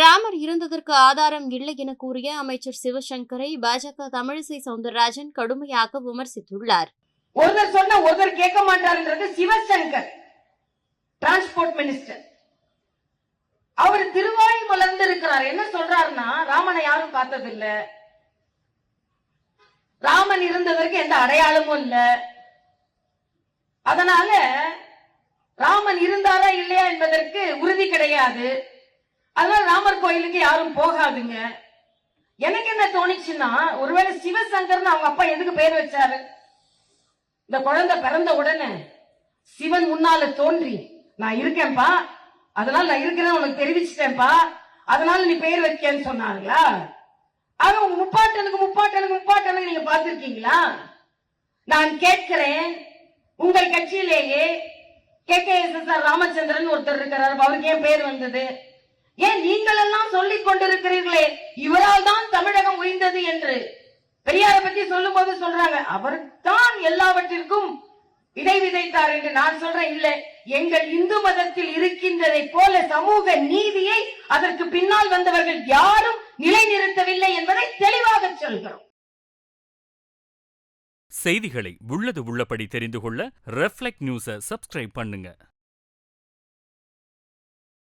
ராமர் இருந்ததற்கு ஆதாரம் இல்லை என கூறிய அமைச்சர் சிவசங்கரை பாஜக தமிழிசை சவுந்தரராஜன் கடுமையாக விமர்சித்துள்ளார். ஒருத்தர் சொன்ன ஒருத்தர் கேட்க மாட்டார்ன்றது சிவசங்கர், டிரான்ஸ்போர்ட் மினிஸ்டர். அவர் திருவாய் மலர்ந்து இருக்கிறார். என்ன சொல்றாருன்னா, ராமனை யாரும் பார்த்ததில்லை, ராமன் இருந்ததற்கு எந்த அடையாளமும் இல்ல, அதனால ராமன் இருந்தாரா இல்லையா என்பதற்கு உறுதி கிடையாது, அதனால ராமர் கோயிலுக்கு யாரும் போகாதுங்க. எனக்கு என்ன தோணிச்சுன்னா, ஒருவேளை சிவசங்கர்னு அவங்க அப்பா எதுக்கு பேர் வச்சாரு? இந்த குழந்தை பிறந்த உடனே சிவன் முன்னால தோன்றி, நான் இருக்கேன்பா, அதனால நான் இருக்கிறேன்னு உனக்கு தெரிவிச்சிட்டேன்பா, அதனால நீ பேர் வைக்கன்னு சொன்னாங்களா? ஆக உங்க முப்பாட்டனுக்கு நீங்க பார்த்திருக்கீங்களா? நான் கேட்கிறேன், உங்கள் கட்சியிலேயே KKSSR ராமச்சந்திரன் ஒருத்தர் இருக்கிறார், அவருக்கு ஏன் பேர் வந்தது? ஏன் நீங்கள் எல்லாம் சொல்லிக் கொண்டிருக்கிறீர்களே இவரால் தான் தமிழகம் உயர்ந்தது என்று? பெரியாரை பத்தி சொல்லும் போது சொல்றாங்க, அவர் தான் எல்லாவற்றிற்கும் விதை விதைத்தார் என்று. நான் சொல்றேன், இல்லை, எங்கள் இந்து மதத்தில் இருக்கின்றதை போல சமூக நீதியை அதற்கு பின்னால் வந்தவர்கள் யாரும் நிலைநிறுத்தவில்லை என்பதை தெளிவாக சொல்கிறோம். செய்திகளை உள்ளது உள்ளபடி தெரிந்து கொள்ள ரெஃப்ளெக்ட் நியூஸை சப்ஸ்கிரைப் பண்ணுங்க.